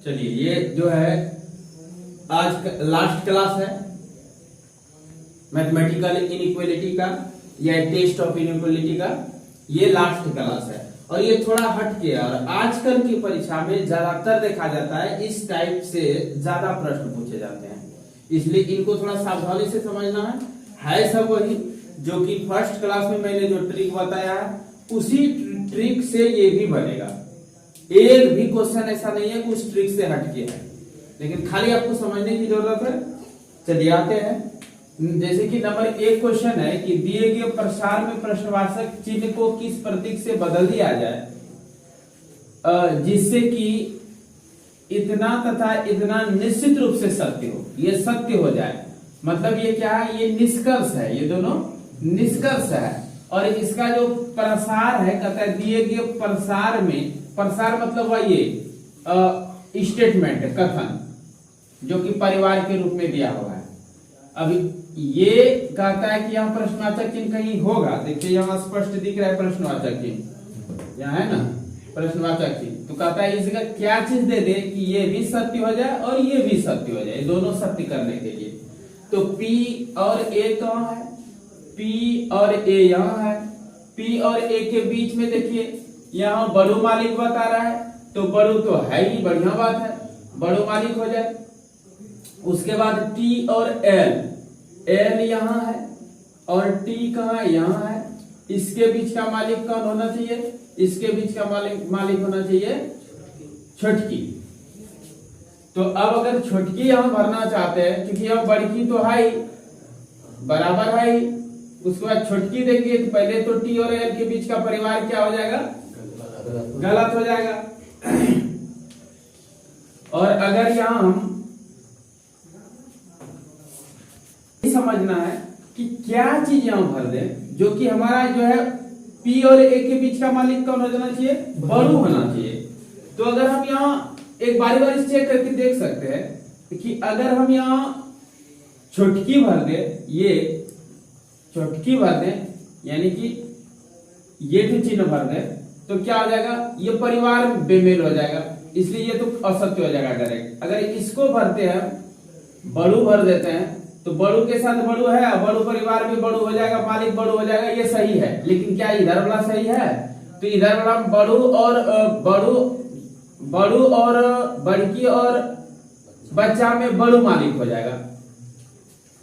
चलिए, ये जो है आज लास्ट क्लास है मैथमेटिकल इनइक्वालिटी का या टेस्ट ऑफ इनइक्वालिटी का। ये लास्ट क्लास है और ये थोड़ा हट के, और आजकल की परीक्षा में ज्यादातर देखा जाता है इस टाइप से ज्यादा प्रश्न पूछे जाते हैं, इसलिए इनको थोड़ा सावधानी से समझना है सब वही जो कि फर्स्ट क्लास में मैंने जो ट्रिक बताया है उसी ट्रिक से ये भी बनेगा। एक भी क्वेश्चन ऐसा नहीं है कि उस ट्रिक से हटके है, लेकिन खाली आपको समझने की जरूरत है। चलिए आते हैं, जैसे कि नंबर 1 क्वेश्चन है कि दिए गए प्रसार में प्रश्नवाचक चिन्ह को किस प्रतीक से बदल दिया जाए जिससे कि इतना तथा इतना निश्चित रूप से सत्य हो, ये सत्य हो जाए। मतलब ये क्या है, ये निष्कर्ष है, ये दोनों निष्कर्ष है। और इसका जो प्रसार है कहता है दिए गए प्रसार में, प्रसार मतलब वह ये स्टेटमेंट कथन जो कि परिवार के रूप में दिया हुआ है। अभी ये कहता है कि यहाँ प्रश्नवाचक चिन्ह कहीं होगा, देखिए यहाँ स्पष्ट दिख रहा है प्रश्नवाचक चिन्ह, यहाँ है ना प्रश्नवाचक चिन्ह। तो कहता है इसका क्या चीज दे दे कि ये भी सत्य हो जाए और ये भी सत्य हो जाए, दोनों सत्य करने के लिए। तो P और A कहाँ है, P और A यहाँ है। P और A के बीच में देखिए यहाँ बड़ू मालिक बता रहा है, तो बड़ू तो है ही, बढ़िया बात है, बड़ू मालिक हो जाए। उसके बाद T और L यहाँ है और T कहाँ है, यहाँ है। इसके बीच का मालिक कौन होना चाहिए, इसके बीच का मालिक होना चाहिए छोटकी। तो अब अगर छोटकी हम भरना चाहते हैं, क्योंकि अब बड़की तो है ही, बराबर है ही, उसके बाद छोटकी देंगे तो पहले तो T और L के बीच का परिवार क्या हो जाएगा, गलत हो जाएगा। और अगर यहां हम समझना है कि क्या चीज यहां भर दे जो कि हमारा जो है P और A के बीच का मालिक कौन हो जाना चाहिए, बड़ू होना चाहिए। तो अगर हम यहाँ एक बारी बारी चेक करके देख सकते हैं कि अगर हम यहाँ छोटकी भर दे, ये छोटकी भर दे यानी कि ये भी चिन्ह भर दे, तो क्या हो जाएगा, ये परिवार बेमेल हो जाएगा, इसलिए ये तो असत्य हो जाएगा डायरेक्ट। अगर इसको भरते हैं, बड़ू भर देते हैं, तो बड़ू के साथ बड़ू है, बड़ू परिवार में बड़ू हो जाएगा, मालिक बड़ू हो जाएगा, ये सही है। लेकिन क्या इधर वाला सही है, तो इधर वाला बड़ू और बड़की और बच्चा में बड़ू मालिक हो जाएगा।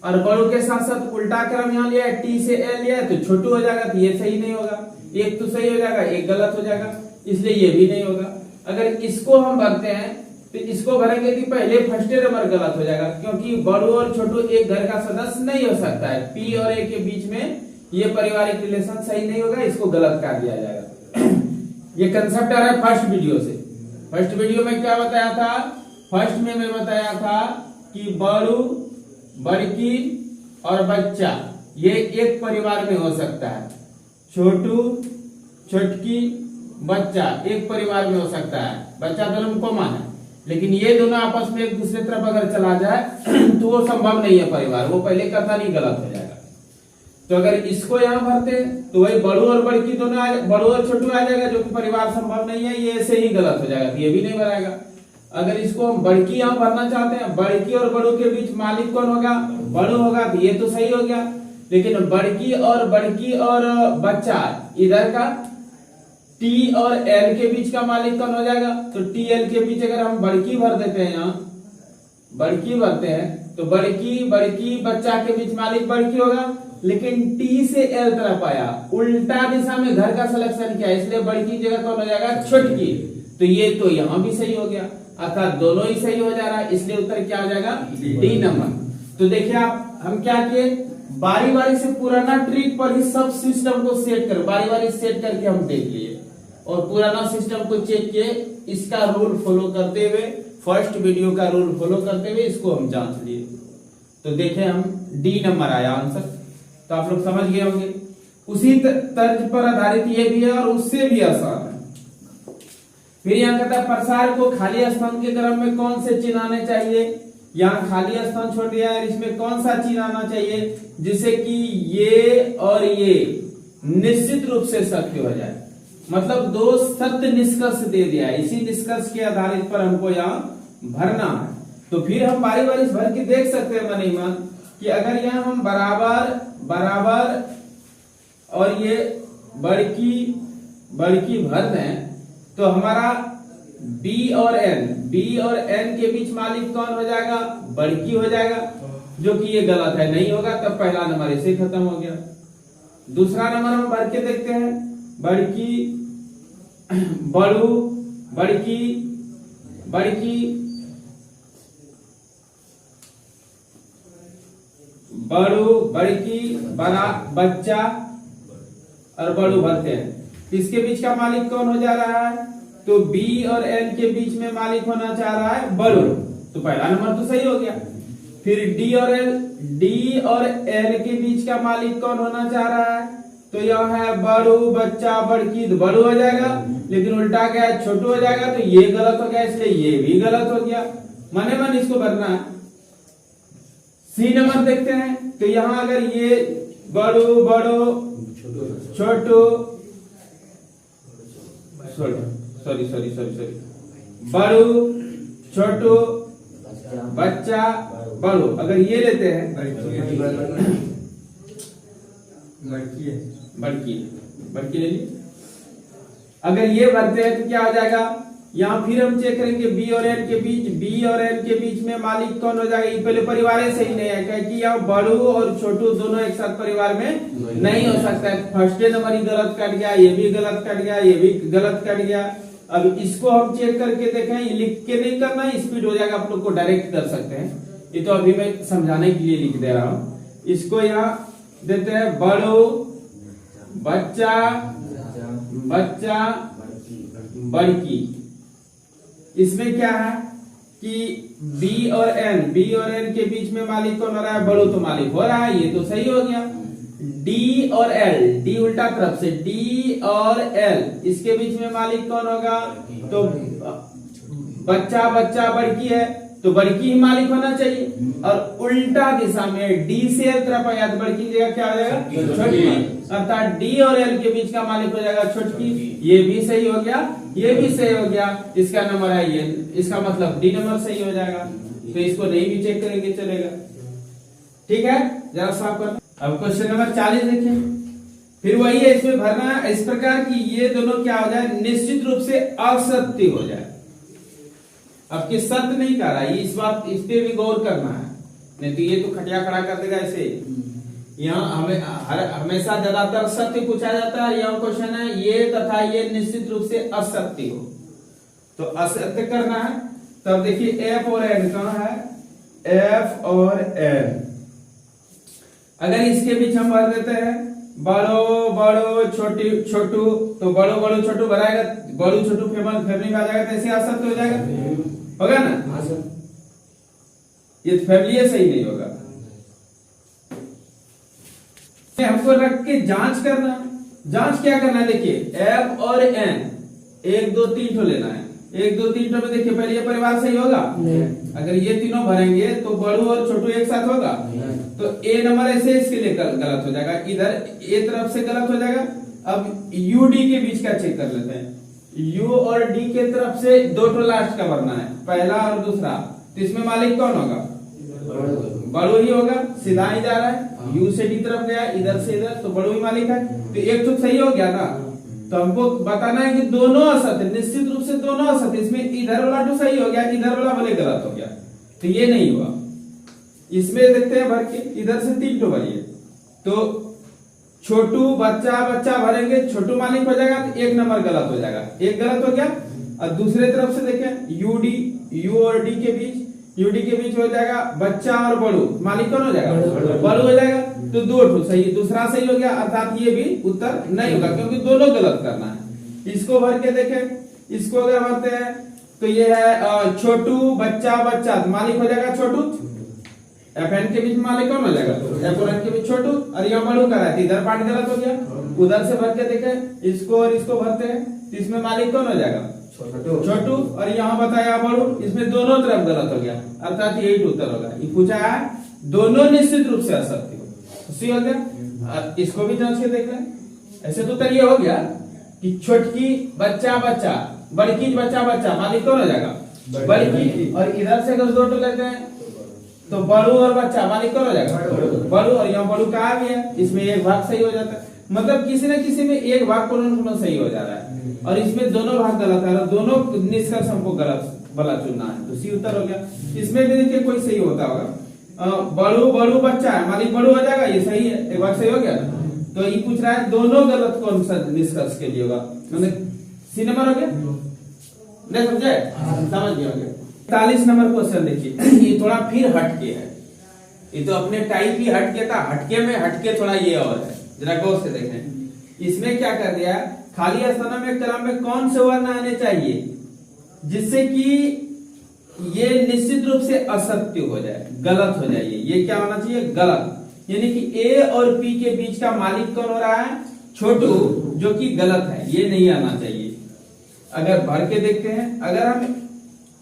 और बड़ू के साथ साथ उल्टा क्रम यहाँ लिया है, T से L लिया है, तो छोटू हो जाएगा, तो ये सही नहीं होगा। एक तो सही हो जाएगा, एक गलत हो जाएगा, इसलिए ये भी नहीं होगा। अगर इसको हम भरते हैं तो इसको भरेंगे कि पहले फर्स्ट नंबर गलत हो जाएगा, क्योंकि बड़ू और छोटू एक घर का सदस्य नहीं हो सकता है। P और A के बीच में ये पारिवारिक रिलेशन सही नहीं होगा, इसको गलत कर दिया जाएगा। ये कंसेप्ट आ रहा है फर्स्ट वीडियो से। फर्स्ट वीडियो में क्या बताया था, फर्स्ट में मैं बताया था कि बड़ू, बड़की और बच्चा ये एक परिवार में हो सकता है। छोटू, छोटकी, बच्चा एक परिवार में हो सकता है, बच्चा दोनों में कॉमन है। लेकिन ये दोनों आपस में एक दूसरे तरफ अगर चला जाए तो वो संभव नहीं है परिवार, वो पहले कथन ही गलत हो जाएगा। तो अगर इसको यहाँ भरते तो वही बड़ू और बड़की दोनों बड़ू और छोटू आ जाएगा, जो कि परिवार संभव नहीं है, ये ऐसे ही गलत हो जाएगा, ये भी नहीं भराएगा। अगर इसको हम बड़की यहाँ भरना चाहते हैं, बड़की और बड़ू के बीच मालिक कौन होगा, बड़ू होगा, तो ये तो सही हो गया। लेकिन बड़की और बच्चा, इधर का T और L के बीच का मालिक कौन हो जाएगा, तो T L के बीच अगर हम बड़की भर देते हैं, यहाँ बड़की भरते हैं तो बड़की बच्चा के बीच मालिक बड़की होगा। लेकिन T से L तरफ आया, उल्टा दिशा में घर का सिलेक्शन किया, इसलिए बड़की जगह कौन हो जाएगा, छोटकी। तो ये तो यहाँ भी सही हो गया, अर्थात दोनों ही सही हो जा रहा है, इसलिए उत्तर क्या हो जाएगा, D नंबर। तो देखिए आप हम क्या किए, बारी बारी से पुराना ट्रिक पर ही सब सिस्टम को सेट कर बारी बारी सेट करके हम देख लिए और पुराना सिस्टम को चेक किए, इसका रूल फॉलो करते हुए, फर्स्ट वीडियो का रूल फॉलो करते हुए इसको हम जांच लिए। तो देखें हम D नंबर आया आंसर, तो आप लोग समझ गए होंगे। उसी तर्ज पर आधारित ये भी है और उससे भी आसान है। फिर यहाँ कहता है प्रसार को खाली स्थान के क्रम में कौन से चिन्ह आने चाहिए, यहाँ खाली स्थान छोड़ दिया है, इसमें कौन सा चिन्ह आना चाहिए जिससे कि ये और ये निश्चित रूप से सत्य हो जाए। मतलब दो सत्य निष्कर्ष दे दिया है, इसी निष्कर्ष के आधारित पर हमको यहाँ भरना है, तो फिर हम बारी बारी भर के देख सकते हैं मन ही मन कि अगर यहाँ हम बराबर बराबर और ये बड़की भर दें तो हमारा B और N के बीच मालिक कौन हो जाएगा? बड़की हो जाएगा, जो कि ये गलत है, नहीं होगा, तब पहला नंबर ऐसे ही खत्म हो गया। दूसरा नंबर हम भर के देखते हैं, बड़की बड़ू बड़की बड़ू बड़की बड़ा बच्चा और बड़ू भरते हैं। इसके बीच का मालिक कौन हो जा रहा है? तो B और N के बीच में मालिक होना चाह रहा है बड़ू, तो पहला नंबर तो सही हो गया। फिर D और L के बीच का मालिक कौन होना चाह रहा है? तो यह है बड़ू बच्चा बड़की, तो बड़ू हो जाएगा, लेकिन उल्टा क्या है? छोटू हो जाएगा, तो ये गलत हो गया, इसलिए ये भी गलत हो गया। मने मन इसको भरना है। C नंबर देखते हैं, तो यहाँ अगर ये बड़ू छोटू सॉरी बड़ू छोटू बच्चा बड़ू, अगर ये लेते हैं बड़की ले ली, अगर ये भरते हैं तो क्या हो जाएगा? यहाँ फिर हम चेक करेंगे B और N के बीच में मालिक कौन हो जाएगा? ये पहले परिवार से ही नहीं है, क्योंकि यहाँ बड़ू और छोटू दोनों एक साथ परिवार में नहीं हो सकता है। फर्स्ट नंबर ही गलत कट गया, ये भी गलत कट गया, ये भी गलत कट गया। अब इसको हम चेक करके देखें, ये लिख के नहीं करना, स्पीड हो जाएगा, आप लोग को डायरेक्ट कर सकते हैं। ये तो अभी मैं समझाने के लिए लिख दे रहा हूँ। इसको यहाँ देते हैं बड़ू बच्चा बड़की। इसमें क्या है कि B और N के बीच में मालिक कौन हो रहा है? बड़ू तो मालिक हो रहा है, ये तो सही हो गया। D और L, D उल्टा तरफ से, D और L इसके बीच में मालिक कौन होगा? तो बच्चा बड़की है, तो बड़की ही मालिक होना चाहिए। और उल्टा दिशा में D से L तरफ आया तो बड़की जगह क्या हो जाएगा? छोटकी, अर्थात D और L के बीच का मालिक हो जाएगा छोटकी। ये भी सही हो गया, ये भी सही हो गया, इसका नंबर है ये, इसका मतलब D नंबर सही हो जाएगा। तो इसको नहीं भी चेक करेंगे चलेगा, ठीक है। जरा साफ करना। अब क्वेश्चन नंबर 40 देखिए, फिर वही है, इसमें भरना है इस प्रकार की ये दोनों क्या हो जाए? निश्चित रूप से असत्य हो जाए। अब कि सत्य नहीं कर रहा है, इस पे भी गौर करना है, नहीं तो ये तो खटिया खड़ा कर देगा ऐसे। यहाँ हमें हमेशा ज्यादातर सत्य पूछा जाता है। यहाँ क्वेश्चन है ये तथा ये निश्चित रूप से असत्य हो, तो असत्य करना है। तब देखिए F और N कहाँ है? F और N, अगर इसके बीच हम भर देते हैं बड़ो छोटू, तो बड़ो छोटू भराएगा, बड़ो छोटू फैमिली में आ जाएगा, तो ऐसे असत्य हो जाएगा, होगा ना? ये फैमिली सही नहीं होगा। हमको रख के जांच करना। जांच क्या करना है? देखिए F और N 1 2 3 ठो लेना है। 1 2 3 ठो में देखिए पहले ये परिवार सही होगा, अगर ये तीनों भरेंगे तो बड़ू और छोटू एक साथ होगा, तो A नंबर ऐसे इसके लिए गलत हो जाएगा, इधर A तरफ से गलत हो जाएगा। अब UD के बीच का चेक कर लेते हैं। U और D के तरफ से 2 ठो लास्ट का भरना है, पहला और दूसरा, तो इसमें मालिक कौन होगा? बड़ू ही होगा, सीधा ही जा रहा है, U से D तरफ गया, इधर से इधर, तो बड़ू ही मालिक है, तो एक तो सही हो गया ना। तो हमको बताना है कि दोनों असत्य, निश्चित रूप से दोनों असत्य। इसमें इधर वाला तो सही हो गया, इधर वाला भले गलत हो गया, तो ये नहीं हुआ। इसमें देखते हैं भर के, इधर से 3 ठो भरिए, तो छोटू बच्चा भरेंगे, छोटू मालिक हो जाएगा, तो 1 नंबर गलत हो जाएगा, 1 गलत हो गया। और दूसरे तरफ से देखें U और D के बीच, UD के बीच हो जाएगा बच्चा और बड़ू, मालिक कौन हो जाएगा? बड़ू हो जाएगा, तो 2 ठो सही, दूसरा सही हो गया, अर्थात ये भी उत्तर नहीं होगा, क्योंकि दोनों गलत करना है। इसको भर के देखें, इसको अगर भरते हैं तो ये है छोटू बच्चा, तो मालिक हो जाएगा छोटू। FN के बीच मालिक कौन हो जाएगा? F और N के बीच छोटू, और यहाँ बड़ू का है, इधर पार्ट गलत हो गया। उधर से भर के देखें, इसको और इसको भरते हैं, तो इसमें मालिक कौन हो जाएगा? छोटू, और यहाँ बताया बड़ू, इसमें दोनों तरफ गलत हो गया, अर्थात यही उत्तर होगा। ये पूछा है दोनों निश्चित रूप से असत्य हो, सही हो गया। इसको भी जांच के देख लें। ऐसे तो उत्तर ये हो गया कि छोटकी बच्चा, बड़की बच्चा, मालिक कौन हो जाएगा? बड़की, और इधर से अगर 2 लेते हैं तो बड़ू और बच्चा मालिक कौन हो जाएगा? बड़ू, और यहाँ बड़ू का आ गया, इसमें एक भाग सही हो जाता है। मतलब किसी न किसी में एक भाग को सही हो जा रहा है, और इसमें दोनों भाग गलत है, और दोनों निष्कर्ष हमको गलत वाला चुनना है, तो सी उत्तर हो गया। इसमें भी देखिए कोई सही होता होगा, बड़ू बड़ू बच्चा है, मालिक बड़ू हो जाएगा, ये सही है, एक भाग सही हो गया। तो ये पूछ रहा है दोनों गलत कौन सा निष्कर्ष के लिए होगा, मतलब सी नंबर हो गया। नहीं समझे? समझ गया। 41 नंबर क्वेश्चन देखिए, ये थोड़ा फिर हटके है, ये तो अपने टाइप ही हटके था, हटके में हटके थोड़ा ये और है, जरा गौर से देखें। इसमें क्या कर दिया, खाली स्थानों में क्रम में कौन से वर्ण आने चाहिए जिससे कि ये निश्चित रूप से असत्य हो जाए, गलत हो जाए, ये क्या होना चाहिए? गलत। यानी कि ए और पी के बीच का मालिक कौन हो रहा है? छोटू, जो कि गलत है, ये नहीं आना चाहिए। अगर भर के देखते हैं, अगर हम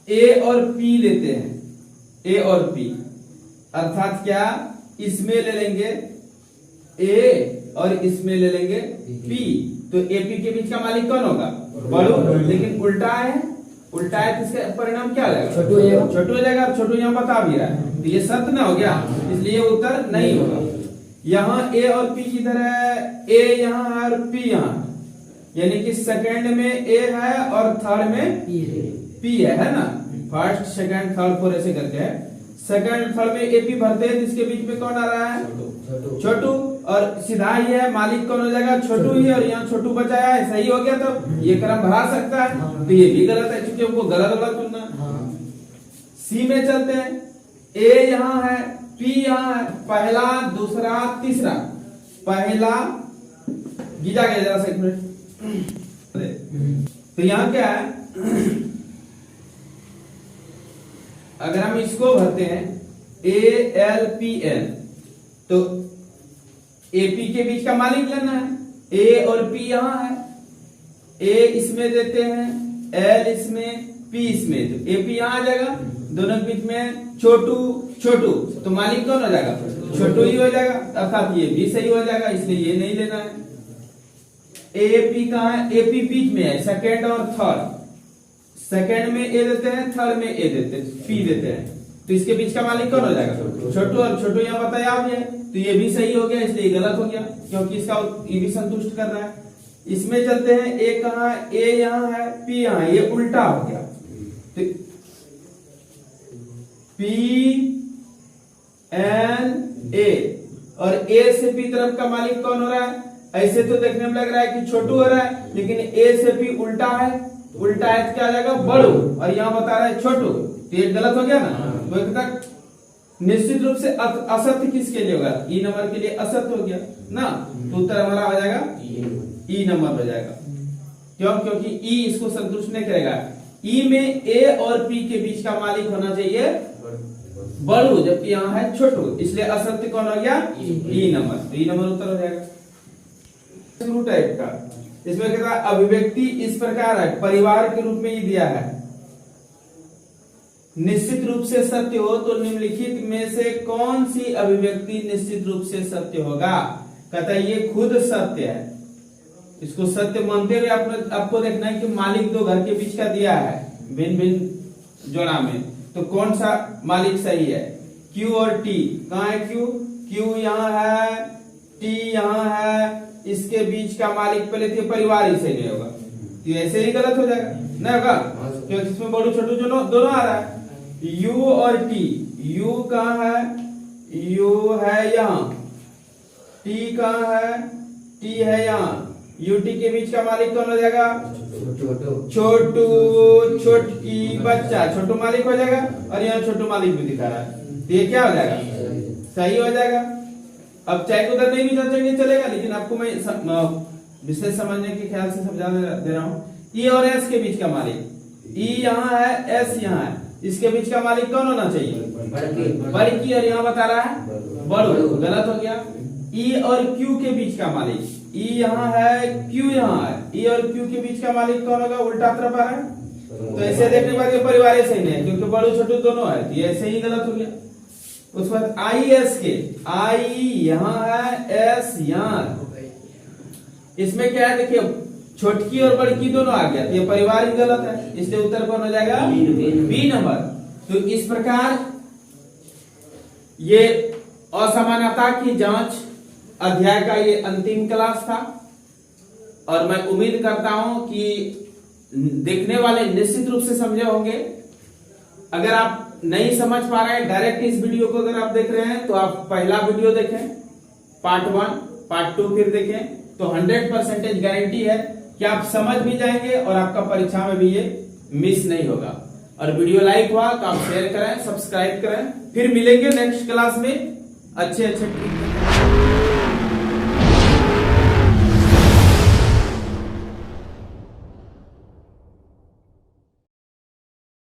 ए और पी लेते हैं, ए और पी अर्थात क्या, इसमें ले लेंगे ए और इसमें ले लेंगे पी, तो ए पी के बीच का मालिक कौन होगा? बड़ू। लेकिन उल्टा है, उल्टा है तो इसका परिणाम क्या हो जाएगा? छोटू हो जाएगा, और छोटू यहाँ बता भी रहा है, तो ये सत्य ना हो गया, इसलिए उत्तर नहीं होगा। यहाँ ए और पी की तरह, ए यहाँ है और पी यहाँ, यानी कि सेकंड में ए है और थर्ड में पी है ना? फर्स्ट सेकंड थर्ड फोर ऐसे करके है, सेकंड थर्ड में एपी भरते हैं, इसके बीच में कौन आ रहा है? छोटू। और सीधा ही है, मालिक कौन हो जाएगा? छोटू ही, और यहाँ छोटू बचाया है, सही हो गया, तो ये क्रम भरा सकता है, तो ये भी गलत है, क्योंकि हमको गलत वाला चुनना। सी में चलते हैं, ए यहाँ है, पी यहाँ है, पहला दूसरा तीसरा, पहला गीजा गया जरा सा एक मिनट, तो यहाँ क्या है, अगर हम इसको भरते हैं ए एल पी एल, तो ए पी के बीच का मालिक लेना है, ए और पी यहाँ है, ए इसमें देते हैं, एल इसमें, पी इसमें, तो ए पी यहाँ आ जाएगा, दोनों के बीच में छोटू छोटू, तो मालिक कौन हो जाएगा? छोटू ही हो जाएगा, अर्थात ये भी सही हो जाएगा, इसलिए ये नहीं लेना है। ए पी कहाँ है? ए पी बीच में है, सेकेंड और थर्ड, सेकेंड में ए देते हैं, थर्ड में ए देते हैं, पी देते हैं, तो इसके बीच का मालिक कौन हो जाएगा? छोटू, और छोटू यहाँ बताया आप है, तो ये भी सही हो गया, इसलिए गलत हो गया, क्योंकि इसका ये भी संतुष्ट कर रहा है। इसमें चलते हैं, ए कहाँ? ए यहाँ है, पी यहाँ, ये उल्टा हो गया, तो पी एन ए, और ए से पी तरफ का मालिक कौन हो रहा है? ऐसे तो देखने में लग रहा है कि छोटू हो रहा है, लेकिन ए से पी उल्टा है, उल्टा है तो क्या आ जाएगा? बड़ू, और यहाँ बता रहा है छोटू, तो ये गलत हो गया ना। तो एक तक निश्चित रूप से असत्य किसके लिए होगा? ई नंबर के लिए असत्य हो गया ना, तो उत्तर हमारा हो जाएगा ई नंबर हो जाएगा। क्यों? क्योंकि ई इसको संतुष्ट नहीं करेगा, ई में ए और पी के बीच का मालिक होना चाहिए बड़ू, जबकि यहाँ है छोटू, इसलिए असत्य कौन हो गया? ई नंबर, तो ई नंबर उत्तर हो जाएगा। शुरू टाइप का, इसमें कहता है अभिव्यक्ति इस प्रकार है, परिवार के रूप में ही दिया है, निश्चित रूप से सत्य हो तो निम्नलिखित में से कौन सी अभिव्यक्ति निश्चित रूप से सत्य होगा? कहता है ये खुद सत्य है, इसको सत्य मानते हुए आपको देखना है कि मालिक दो घर के बीच का दिया है भिन्न भिन्न जोड़ा में, तो कौन सा मालिक सही है? Q और T, कहाँ है Q? Q यहाँ है, T यहाँ है, इसके बीच का मालिक पहले थे, परिवार ही सही नहीं होगा, तो ऐसे ही गलत हो जाएगा, नहीं होगा, क्योंकि इसमें बड़ू छोटू दोनों आ रहा है। U और T, U कहाँ है? U है यहाँ, T कहाँ है? T है यहाँ, UT के बीच का मालिक कौन हो जाएगा? छोटू, छोटकी, बच्चा, छोटू मालिक हो जाएगा, और यहाँ छोटू मालिक भी दिखा रहा है, तो ये क्या हो जाएगा? सही हो जाएगा। अब चाहे तो उधर नहीं भी जांचेंगे चलेगा, लेकिन आपको मैं विशेष समझने के ख्याल से समझाने दे रहा हूँ। ई और एस के बीच का मालिक, ई यहाँ है, एस यहाँ है, इसके बीच का मालिक कौन होना चाहिए? बड़की, और यहाँ बता रहा है बड़ू, गलत हो गया। ई और क्यू के बीच का मालिक, ई यहाँ है, क्यू यहाँ है, ई और क्यू के बीच का मालिक कौन होगा? उल्टा तरफ आ रहा है, तो ऐसे देखने के बाद ये परिवार ऐसे ही नहीं है, क्योंकि बड़ू छोटू दोनों है, तो ये ऐसे ही गलत हो गया। उस बाद आई एस के, आई यहाँ है, एस यहाँ, इसमें क्या है देखिए, छोटकी और बड़की दोनों आ गया, तो ये परिवार ही गलत है, इसलिए उत्तर कौन हो जाएगा? B number. तो इस प्रकार ये असमानता की जांच अध्याय का ये अंतिम क्लास था, और मैं उम्मीद करता हूं कि देखने वाले निश्चित रूप से समझे होंगे। अगर आप नहीं समझ पा रहे हैं डायरेक्ट इस वीडियो को अगर आप देख रहे हैं तो आप पहला वीडियो देखें, पार्ट 1, पार्ट 2 फिर देखें, तो 100% गारंटी है कि आप समझ भी जाएंगे और आपका परीक्षा में भी ये मिस नहीं होगा। और वीडियो लाइक हुआ तो आप शेयर करें, सब्सक्राइब करें। फिर मिलेंगे नेक्स्ट क्लास में अच्छे